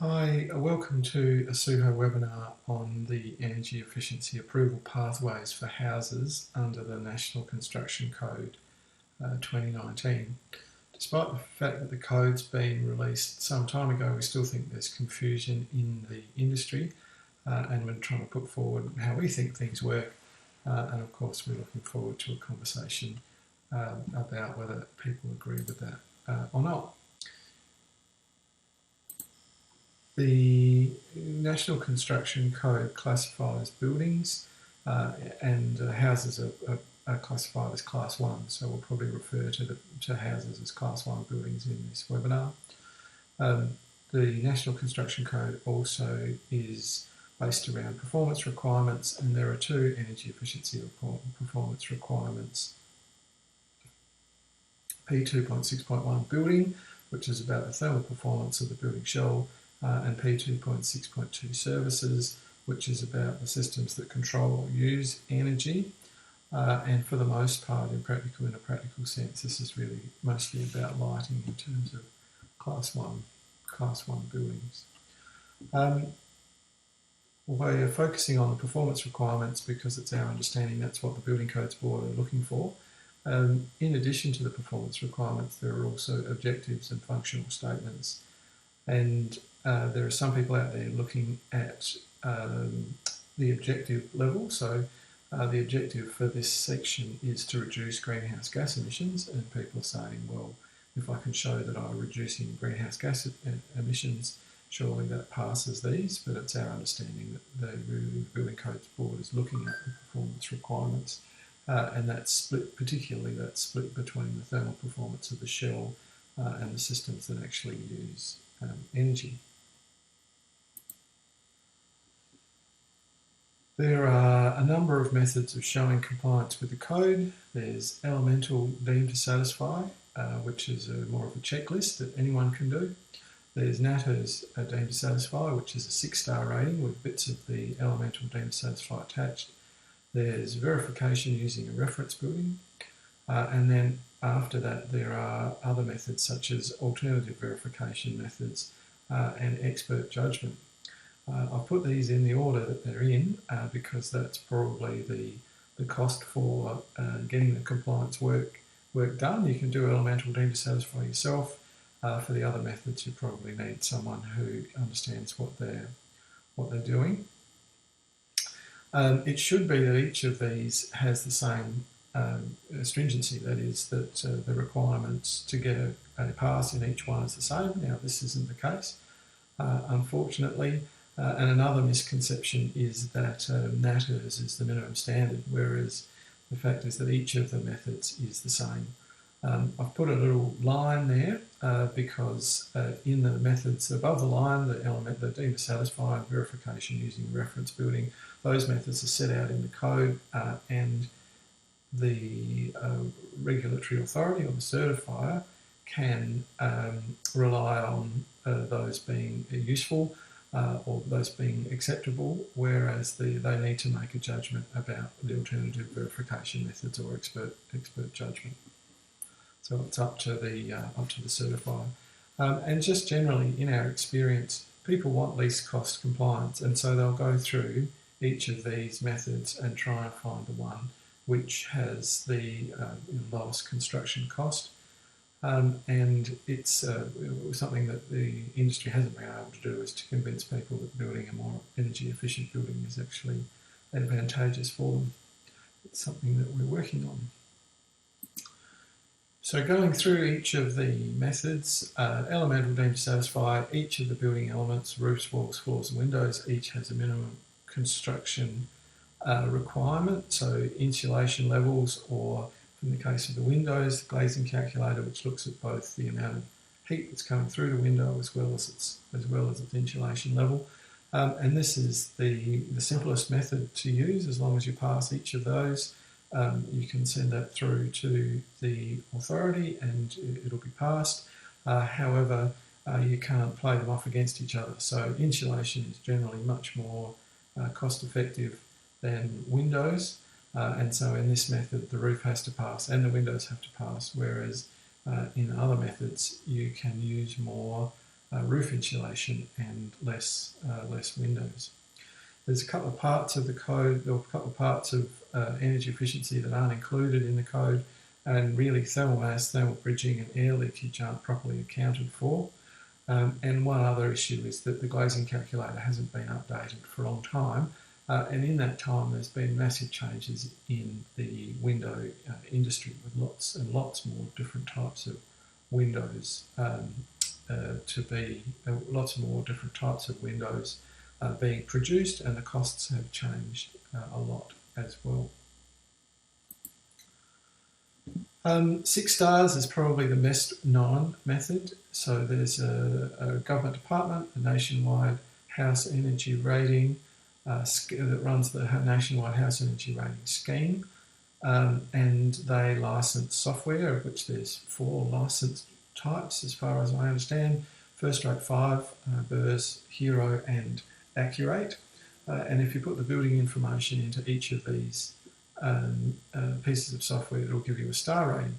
Hi, welcome to a SUHO webinar on the energy efficiency approval pathways for houses under the National Construction Code 2019. Despite the fact that the code's been released some time ago, we still think there's confusion in the industry and we're trying to put forward how we think things work. And of course, we're looking forward to a conversation about whether people agree with that or not. The National Construction Code classifies buildings and houses are classified as Class 1, so we'll probably refer to houses as Class 1 buildings in this webinar. The National Construction Code also is based around performance requirements, and there are two energy efficiency performance requirements. P2.6.1 building, which is about the thermal performance of the building shell, and P2.6.2 services, which is about the systems that control or use energy. And for the most part, in a practical sense, this is really mostly about lighting in terms of Class 1 buildings. We're focusing on the performance requirements because it's our understanding that's what the Building Codes Board are looking for. In addition to the performance requirements, there are also objectives and functional statements. And there are some people out there looking at the objective level. So the objective for this section is to reduce greenhouse gas emissions, and people are saying, well, if I can show that I'm reducing greenhouse gas emissions, surely that passes these. But it's our understanding that the Building Codes Board is looking at the performance requirements, and that's split, particularly that split between the thermal performance of the shell and the systems that actually use energy. There are a number of methods of showing compliance with the code. There's elemental deemed to satisfy, which is more of a checklist that anyone can do. There's NATERS deemed to satisfy, which is a 6-star rating with bits of the elemental deemed to satisfy attached. There's verification using a reference building, and then after that there are other methods such as alternative verification methods and expert judgment. I've put these in the order that they're in because that's probably the cost for getting the compliance work done. You can do elemental deemed to satisfy yourself. For the other methods, you probably need someone who understands what they're doing. It should be that each of these has the same stringency, that is, that the requirements to get a pass in each one is the same. Now, this isn't the case, unfortunately. And another misconception is that NATERS is the minimum standard, whereas the fact is that each of the methods is the same. I've put a little line there because in the methods above the line, the element that deemed to satisfy verification using reference building, those methods are set out in the code, and the regulatory authority or the certifier can rely on those being useful or those being acceptable, whereas they need to make a judgment about the alternative verification methods or expert judgment. So it's up to the certifier. And just generally, in our experience, people want least cost compliance, and so they'll go through each of these methods and try and find the one which has the lowest construction cost. And it's something that the industry hasn't been able to do, is to convince people that building a more energy efficient building is actually advantageous for them. It's something that we're working on. So going through each of the methods, elemental deemed to satisfy, each of the building elements, roofs, walls, floors and windows, each has a minimum construction requirement. So insulation levels, or in the case of the windows, the glazing calculator, which looks at both the amount of heat that's coming through the window as well as its insulation level. And this is the simplest method to use. As long as you pass each of those, you can send that through to the authority and it'll be passed. However, you can't play them off against each other. So insulation is generally much more cost effective than windows. And so in this method, the roof has to pass and the windows have to pass, whereas in other methods, you can use more roof insulation and less windows. There's a couple of parts of the code, or a couple of parts of energy efficiency that aren't included in the code, and really thermal mass, thermal bridging and air leakage aren't properly accounted for. And one other issue is that the glazing calculator hasn't been updated for a long time, and in that time there's been massive changes in the window industry, with lots and lots more different types of windows lots more different types of windows being produced, and the costs have changed a lot as well. 6 stars is probably the best known method. So there's a government department, a nationwide house energy rating that runs the nationwide house energy rating scheme, and they license software, of which there's 4 licensed types as far as I understand: First Rate 5, Burrs, Hero and Accurate. And if you put the building information into each of these pieces of software, it'll give you a star rating.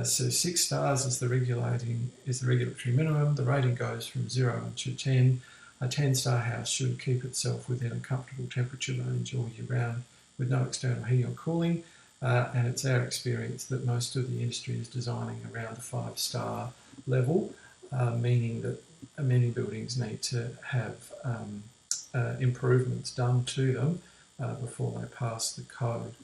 So 6 stars is the regulatory minimum. The rating goes from 0 to 10. A 10-star house should keep itself within a comfortable temperature range all year round with no external heating or cooling. And it's our experience that most of the industry is designing around the 5-star level, meaning that many buildings need to have improvements done to them before they pass the code.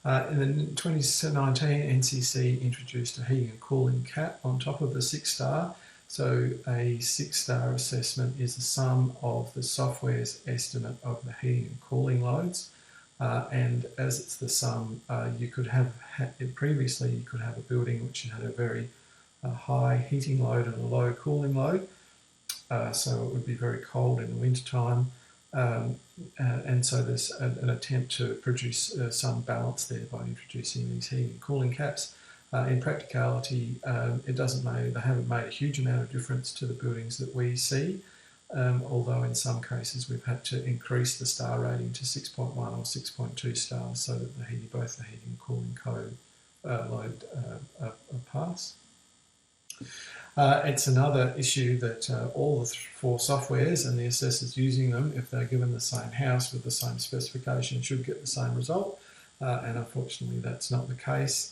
In 2019, NCC introduced a heating and cooling cap on top of the 6-star. So a 6-star assessment is the sum of the software's estimate of the heating and cooling loads. And as it's the sum, you could have, previously you could have a building which had a very high heating load and a low cooling load. So it would be very cold in the wintertime. And so there's an attempt to produce some balance there by introducing these heating and cooling caps. In practicality, they haven't made a huge amount of difference to the buildings that we see, although in some cases we've had to increase the star rating to 6.1 or 6.2 stars so that both the heating and cooling code load pass. It's another issue that all the 4 softwares and the assessors using them, if they're given the same house with the same specification, should get the same result, and unfortunately that's not the case.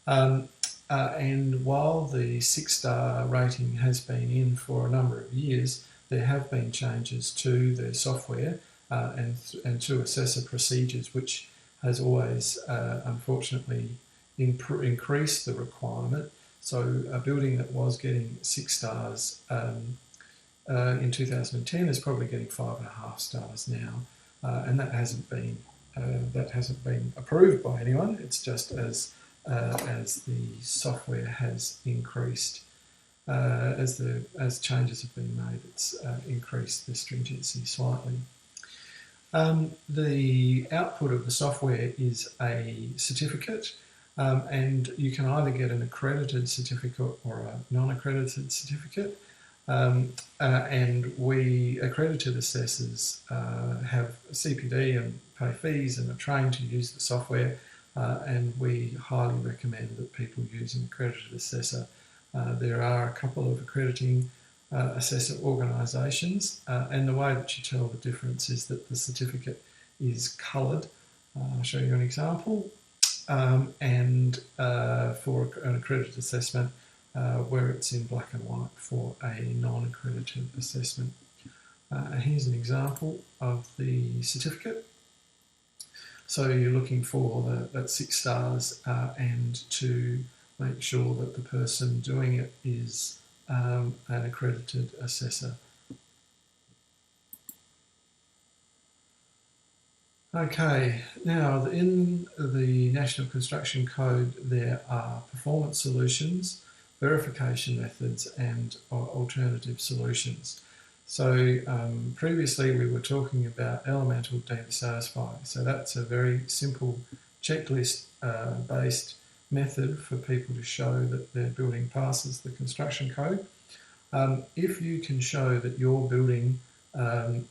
And while the 6-star rating has been in for a number of years, there have been changes to the software and to assessor procedures, which has always unfortunately increased the requirement. So a building that was getting 6 stars in 2010 is probably getting 5.5 stars now, and that hasn't been approved by anyone. It's just as the software has increased, as changes have been made, it's increased the stringency slightly. The output of the software is a certificate. And you can either get an accredited certificate or a non-accredited certificate. And we accredited assessors have CPD and pay fees and are trained to use the software. And we highly recommend that people use an accredited assessor. There are a couple of accrediting assessor organisations, and the way that you tell the difference is that the certificate is coloured. I'll show you an example. And for an accredited assessment, where it's in black and white for a non-accredited assessment. Here's an example of the certificate. So you're looking for that 6 stars and to make sure that the person doing it is an accredited assessor. Okay, now in the National Construction Code there are performance solutions, verification methods and alternative solutions. So previously we were talking about elemental deemed to satisfy. So that's a very simple checklist based method for people to show that their building passes the construction code. If you can show that your building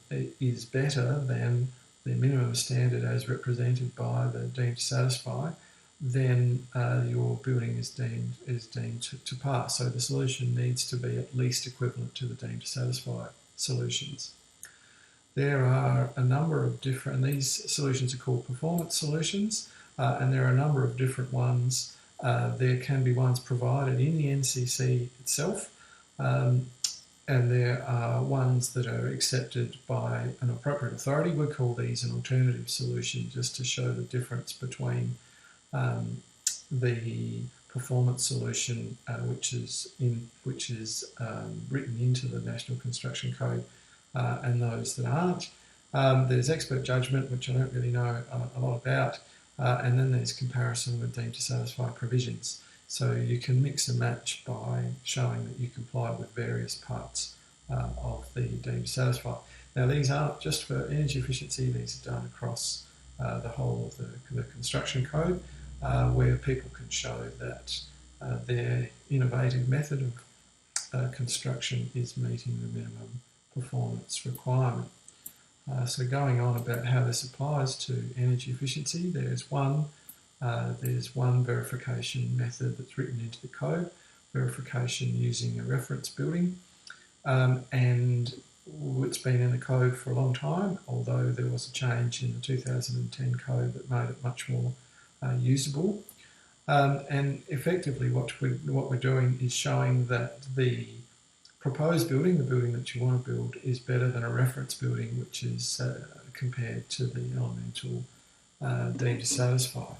is better than the minimum standard as represented by the deemed to satisfy, then your building is deemed to pass. So the solution needs to be at least equivalent to the deemed to satisfy solutions. There are a number of different, and these solutions are called performance solutions, and there are a number of different ones. There can be ones provided in the NCC itself, and there are ones that are accepted by an appropriate authority. We call these an alternative solution, just to show the difference between the performance solution, which is written into the National Construction Code, and those that aren't. There's expert judgment, which I don't really know a lot about, and then there's comparison with deemed to satisfy provisions. So you can mix and match by showing that you comply with various parts of the deemed to satisfy. Now, these aren't just for energy efficiency, these are done across the whole of the construction code, where people can show that their innovative method of construction is meeting the minimum performance requirement. So going on about how this applies to energy efficiency, there's one verification method that's written into the code, verification using a reference building, and it's been in the code for a long time, although there was a change in the 2010 code that made it much more usable. And effectively what we're doing is showing that the proposed building, the building that you want to build, is better than a reference building, which is compared to the elemental deemed to satisfy.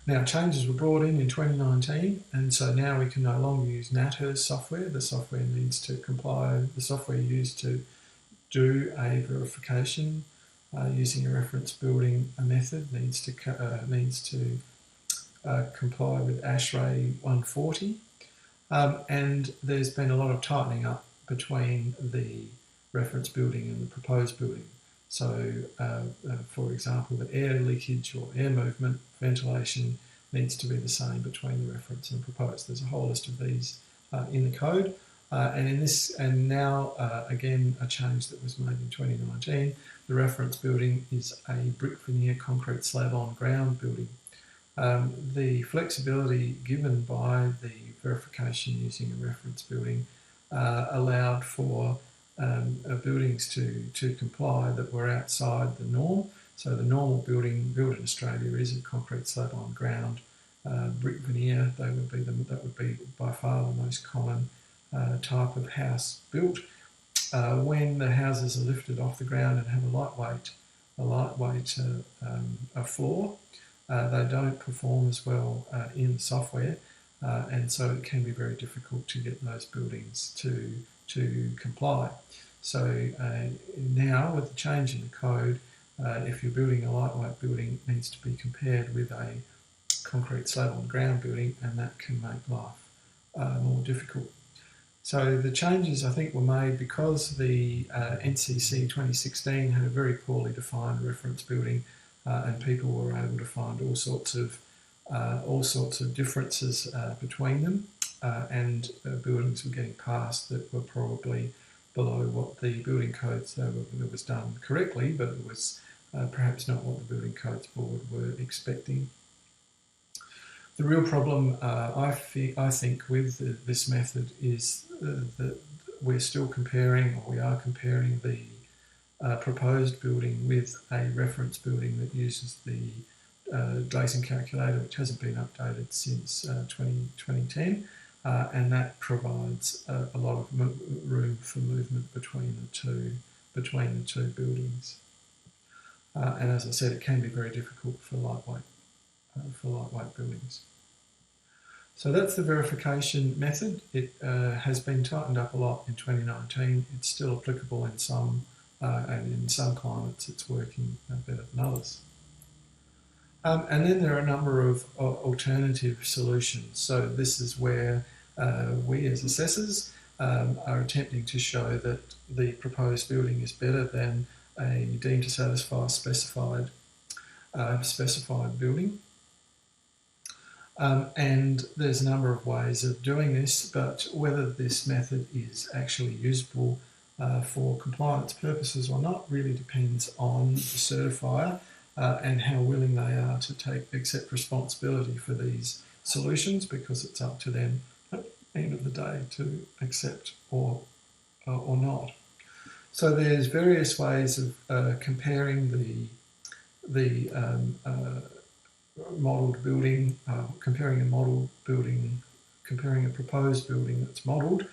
Now, changes were brought in 2019, and so now we can no longer use NatHERS software. The software needs to comply, the software used to do a verification using a reference building method needs to comply with ASHRAE 140. And there's been a lot of tightening up between the reference building and the proposed building. So, for example, the air leakage or air movement, ventilation needs to be the same between the reference and proposed. There's a whole list of these in the code. And now, again, a change that was made in 2019, the reference building is a brick veneer concrete slab on ground building. The flexibility given by the verification using a reference building allowed for buildings to comply that were outside the norm. So the normal building built in Australia is a concrete slab on ground, brick veneer. That would be by far the most common type of house built. When the houses are lifted off the ground and have a lightweight floor, they don't perform as well in software, and so it can be very difficult to get those buildings to comply. So now, with the change in the code, if you're building a lightweight building, it needs to be compared with a concrete slab on ground building, and that can make life more difficult. So the changes, I think, were made because the NCC 2016 had a very poorly defined reference building, and people were able to find all sorts of differences between them, and buildings were getting passed that were probably below what the building codes that was done correctly, but it was perhaps not what the Building Codes Board were expecting. The real problem, I think, with this method is that we are comparing the proposed building with a reference building that uses the glazing calculator, which hasn't been updated since 2010, and that provides a lot of room for movement between the two buildings. And as I said, it can be very difficult for lightweight buildings. So that's the verification method. It has been tightened up a lot in 2019. It's still applicable in some, and in some climates it's working better than others. And then there are a number of alternative solutions. So this is where we as assessors are attempting to show that the proposed building is better than a deemed to satisfy specified building. And there's a number of ways of doing this, but whether this method is actually usable for compliance purposes or not really depends on the certifier and how willing they are to accept responsibility for these solutions, because it's up to them at the end of the day to accept or not. So there's various ways of comparing the modelled building, comparing a proposed building that's modelled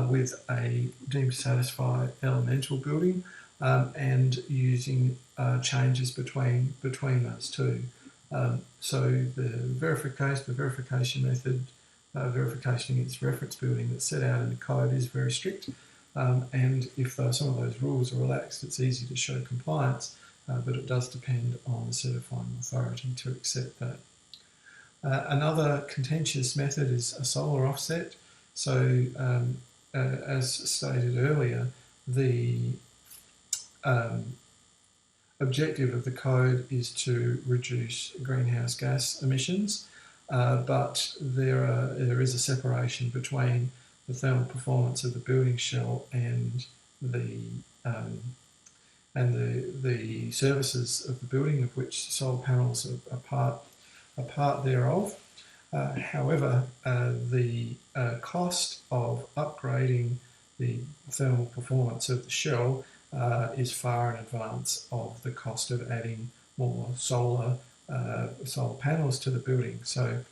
with a deemed to satisfy elemental building, and using changes between those two. So the verification method, verification against reference building that's set out in the code is very strict, and if some of those rules are relaxed, it's easy to show compliance, but it does depend on the certifying authority to accept that. Another contentious method is a solar offset. So as stated earlier, the objective of the code is to reduce greenhouse gas emissions, but there is a separation between the thermal performance of the building shell and the services of the building, of which solar panels are part thereof. However, the cost of upgrading the thermal performance of the shell is far in advance of the cost of adding more solar panels to the building. So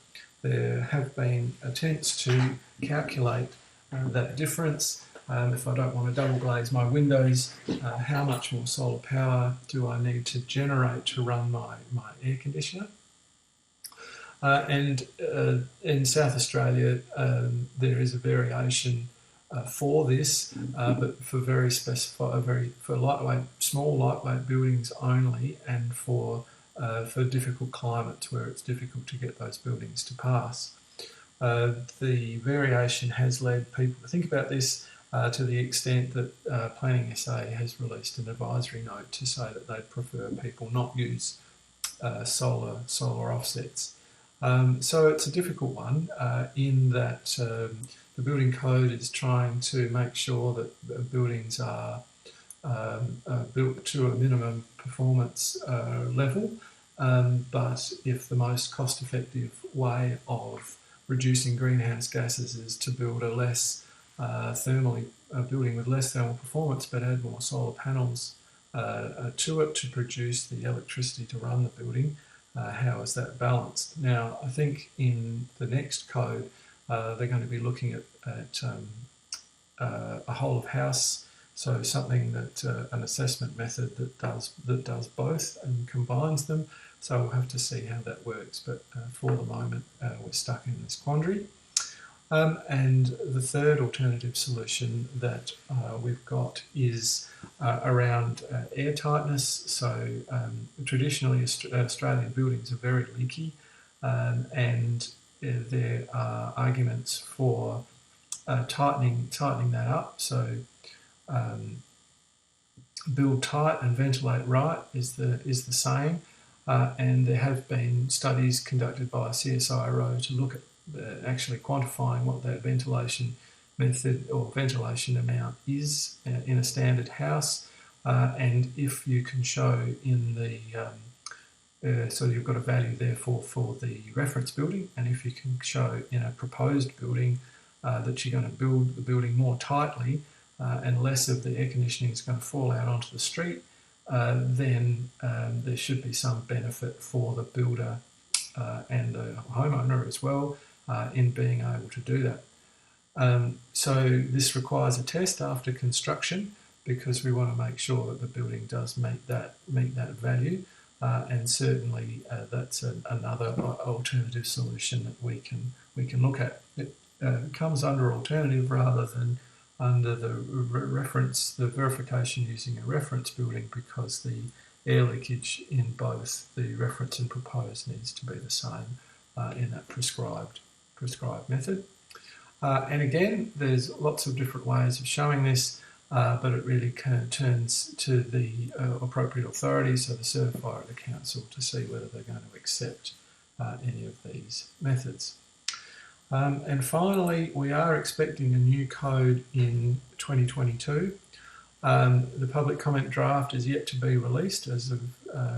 there have been attempts to calculate that difference. If I don't want to double glaze my windows, how much more solar power do I need to generate to run my air conditioner? And in South Australia, there is a variation for this, but for small lightweight buildings only, and for difficult climates where it's difficult to get those buildings to pass. The variation has led people to think about this to the extent that Planning SA has released an advisory note to say that they'd prefer people not use solar offsets. So it's a difficult one in that the building code is trying to make sure that buildings are built to a minimum performance level, but if the most cost-effective way of reducing greenhouse gases is to build a building with less thermal performance but add more solar panels to it to produce the electricity to run the building, how is that balanced? Now, I think in the next code, they're going to be looking at a whole of house, so something that an assessment method that does both and combines them. So we'll have to see how that works. But for the moment, we're stuck in this quandary. And the third alternative solution that we've got is around air tightness. So traditionally, Australian buildings are very leaky, and there are arguments for tightening that up. So build tight and ventilate right is the saying, and there have been studies conducted by CSIRO to look at actually quantifying what that ventilation method or ventilation amount is in a standard house, and if you can show in the so you've got a value therefore for the reference building, and if you can show in a proposed building that you're going to build the building more tightly and less of the air conditioning is going to fall out onto the street, then there should be some benefit for the builder and the homeowner as well in being able to do that. So this requires a test after construction, because we want to make sure that the building does meet that value, and certainly that's another alternative solution that we can look at. It comes under alternative rather than under the verification using a reference building, because the air leakage in both the reference and proposed needs to be the same in that prescribed method. And again, there's lots of different ways of showing this, but it really turns to the appropriate authority, so the certifier at the council, to see whether they're going to accept any of these methods. And finally, we are expecting a new code in 2022. The public comment draft is yet to be released as of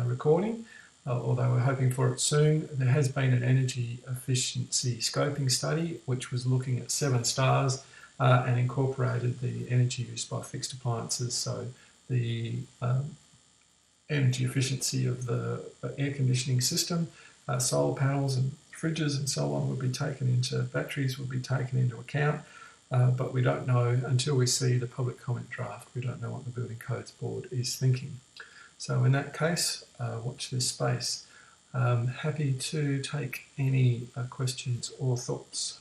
recording, although we're hoping for it soon. There has been an energy efficiency scoping study which was looking at 7 stars and incorporated the energy used by fixed appliances, so the energy efficiency of the air conditioning system, solar panels and fridges and so on would be taken into, batteries would be taken into account, but we don't know until we see the public comment draft. We don't know what the Building Codes Board is thinking. So in that case, watch this space. Happy to take any questions or thoughts.